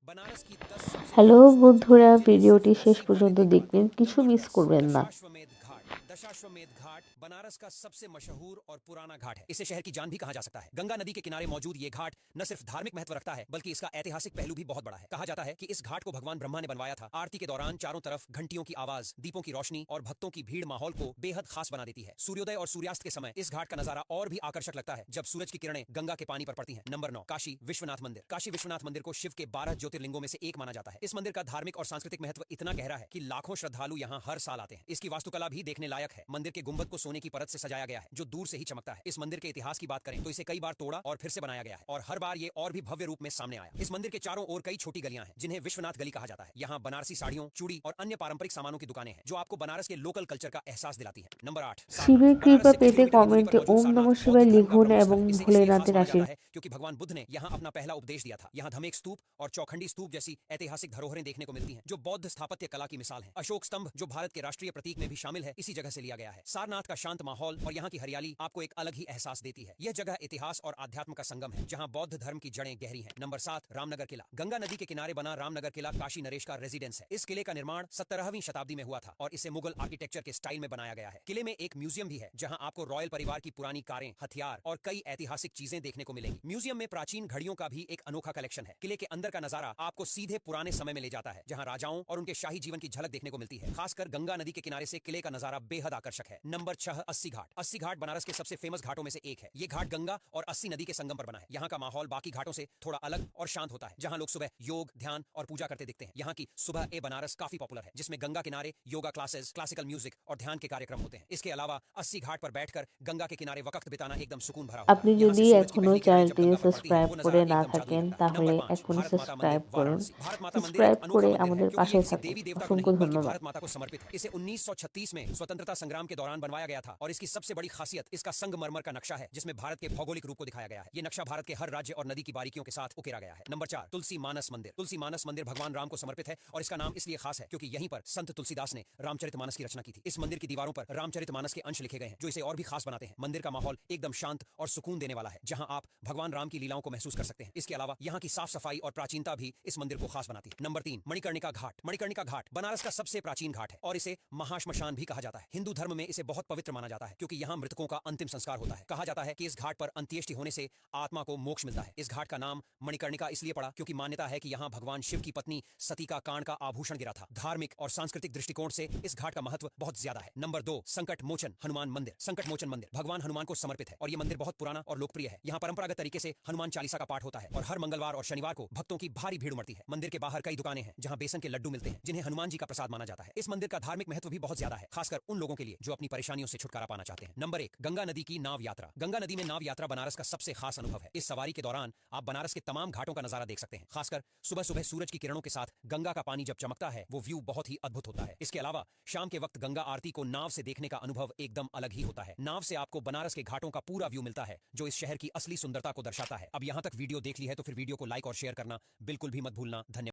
बनारस की 10 सबसे হ্যালো प्रमुख सुंदर বন্ধুরা, जगहें जिन्हें ভিডিওটি सीधे শেষ ऐसी পর্যন্ত बनाने की बात দেখবেন, है। কিছু नंबर মিস 10, করবেন না। दशाश्वमेध घाट। दशाश्वमेध घाट बनारस का सबसे मशहूर और पुराना घाट है। इसे शहर की जान भी कहा जा सकता है। गंगा नदी के किनारे मौजूद ये घाट न सिर्फ धार्मिक महत्व रखता है बल्कि इसका ऐतिहासिक पहलू भी बहुत बड़ा है। कहा जाता है कि इस घाट को भगवान ब्रह्मा ने बनवाया था। आरती के दौरान चारों तरफ घंटियों की आवाज, दीपों की रोशनी और भक्तों की भीड़ माहौल को बेहद खास बना देती है। सूर्योदय और सूर्यास्त के समय इस घाट का नजारा और भी आकर्षक लगता है जब सूरज की किरणें गंगा के पानी पर पड़ती हैं। नंबर 9, काशी विश्वनाथ मंदिर। काशी विश्वनाथ मंदिर को शिव के 12 ज्योतिर्लिंगों में से एक माना जाता है। इस मंदिर का धार्मिक और सांस्कृतिक महत्व इतना गहरा है कि लाखों श्रद्धालु यहाँ हर साल आते हैं। इसकी वास्तुकला भी देखने लायक है। मंदिर के गुंबद को सोने की परत से सजाया गया है जो दूर से ही चमकता है। इस मंदिर के इतिहास की बात करें तो इसे कई बार तोड़ा और फिर से बनाया गया है और हर बार ये और भी भव्य रूप में सामने आया। इस मंदिर के चारों ओर कई छोटी गलियां हैं जिन्हें विश्वनाथ गली कहा जाता है। यहाँ बनारसी साड़ियों, चूड़ी और अन्य पारंपरिक सामानों की दुकानें हैं जो आपको बनारस के लोकल कल्चर का एहसास दिलाती हैं। नंबर 8, শিবের सारनाथ। बनारस কৃপা से कुछ পেতে किलोमीटर की दूरी पर কমেন্টে मौजूद ওম नमः सारनाथ बौद्ध शिवाय धर्म का লিখুন प्रमुख এবং स्थल है। इसे इसलिए खास ভোलेনাথের माना जाता आशीर्वाद। है क्योंकि भगवान बुद्ध ने यहाँ अपना पहला उपदेश दिया था। यहाँ धमेक स्तूप और चौखंडी स्तूप जैसी ऐतिहासिक धरोहरें देखने को मिलती हैं जो बौद्ध स्थापत्य कला की मिसाल है। अशोक स्तंभ जो भारत के राष्ट्रीय प्रतीक में भी शामिल है इसी जगह से लिया गया है। सारनाथ का शांत माहौल और यहाँ की हरियाली आपको एक अलग ही एहसास देती है। यह जगह इतिहास और आध्यात्म का संगम है जहाँ बौद्ध धर्म की जड़ें गहरी हैं। नंबर 7, रामनगर किला। गंगा नदी के किनारे बना रामनगर किला काशी नरेश का रेजिडेंस है। इस किले का निर्माण 17वीं शताब्दी में हुआ था और इसे मुगल आर्किटेक्चर के स्टाइल में बनाया गया है। किले में एक म्यूजियम भी है जहाँ आपको रॉयल परिवार की पुरानी कारें, हथियार और कई ऐतिहासिक चीजें देखने को मिलेंगी। म्यूजियम में प्राचीन घड़ियों का भी एक अनोखा कलेक्शन है। किले के अंदर का नजारा आपको सीधे पुराने समय में ले जाता है जहाँ राजाओं और उनके शाही जीवन की झलक देखने को मिलती है। खासकर गंगा नदी के किनारे से किले का नजारा बेहद आकर्षक है। नंबर 6, अस्सी घाट। अस्सी घाट बनारस के सबसे फेमस घाटों में से एक है। ये घाट गंगा और अस्सी नदी के संगम पर बना है। यहाँ का माहौल बाकी घाटों से थोड़ा अलग और शांत होता है जहाँ लोग सुबह योग, ध्यान और पूजा करते दिखते हैं। यहाँ की सुबह ए बनारस काफी पॉपुलर है जिसमें गंगा किनारे योगा क्लासेस, क्लासिकल म्यूजिक और ध्यान के कार्यक्रम होते हैं। इसके अलावा अस्सी घाट पर बैठकर गंगा के किनारे वक्त बिताना एकदम सुकून भरा होता है। আপনি यहाँ से যদি सूरज की এখনো पहली किरणें जब চ্যানেলটিকে गंगा पर पड़ती हैं সাবস্ক্রাইব वो করে नजारा না एकदम जादुई থাকেন लगता है। তাহলে नंबर 5, এখনই भारत माता मंदिर সাবস্ক্রাইব করুন। वाराणसी। भारत माता मंदिर एक সাবস্ক্রাইব अनोखा করে मंदिर है আমাদের क्योंकि পাশে ये किसी থাকুন। देवी देवता को অসংখ্য नहीं बल्कि ধন্যবাদ। भारत माता को समर्पित है। इसे 1936 में स्वतंत्रता संग्राम के दौरान बनवाया गया था और इसकी सबसे बड़ी खासियत इसका संगमरमर का नक्शा है जिसमें भारत के भौगोलिक रूप को दिखाया गया है। ये नक्शा भारत के हर राज्य और नदी की बारीकियों के साथ उकेरा गया है। नंबर 4, तुलसी मानस मंदिर। तुलसी मानस मंदिर भगवान राम को समर्पित है और इसका नाम इसलिए खास है क्योंकि यहीं पर संत तुलसीदास ने रामचरितमानस की रचना की थी। इस मंदिर की दीवारों पर रामचरितमानस के अंश लिखे गए हैं जो इसे और भी खास बनाते हैं। मंदिर का माहौल एकदम शांत और सुकून देने वाला है जहां आप भगवान राम की लीलाओं को महसूस कर सकते हैं। इसके अलावा यहाँ की साफ सफाई और प्राचीनता भी इस मंदिर को खास बनाती है। नंबर 3, मणिकर्णिका घाट। मणिकर्णिका घाट बनारस का सबसे प्राचीन घाट है और इसे महाश्मशान भी कहा जाता है। हिंदू धर्म में इसे बहुत पवित्र माना जाता है क्योंकि यहाँ मृतकों का अंतिम संस्कार होता है। कहा जाता है कि इस घाट पर अंत्येष्टि होने से आत्मा को मोक्ष मिलता है। इस घाट का नाम मणिकर्णिका इसलिए पड़ा क्योंकि मान्यता है कि यहाँ भगवान शिव की पत्नी सती का कान का आभूषण गिरा था। धार्मिक और सांस्कृतिक दृष्टिकोण से इस घाट का महत्व बहुत ज्यादा है। नंबर 2, संकट मोचन हनुमान मंदिर। संकट मोचन मंदिर भगवान हनुमान को समर्पित है और ये मंदिर बहुत पुराना और लोकप्रिय है। यहाँ परंपरागत तरीके से हनुमान चालीसा का पाठ होता है और हर मंगलवार और शनिवार को भक्तों की भारी भीड़ उमड़ती है। मंदिर के बाहर कई दुकानें हैं जहाँ बेसन के लड्डू मिलते हैं जिन्हें हनुमान जी का प्रसाद माना जाता है। इस मंदिर का धार्मिक महत्व भी बहुत ज्यादा है, खासकर उन लोगों के लिए जो अपनी परेशानियों से छुटकारा पाना चाहते हैं। नंबर 1, गंगा नदी की नाव यात्रा। गंगा नदी में नाव यात्रा बनारस का सबसे खास अनुभव है। इस सवारी के दौरान आप बनारस के तमाम घाटों का नजारा देख सकते हैं। खासकर सुबह सुबह सूरज की किरणों के साथ गंगा का पानी जब चमकता है वो व्यू बहुत ही अद्भुत होता है। इसके अलावा शाम के वक्त गंगा आरती को नाव से देखने का अनुभव एकदम अलग ही होता है। नाव से आपको बनारस के घाटों का पूरा व्यू मिलता है जो इस शहर की असली सुंदरता को दर्शाता है। अब यहाँ तक वीडियो देख ली है तो फिर वीडियो को लाइक और शेयर करना बिल्कुल भी मत भूलना। धन्यवाद।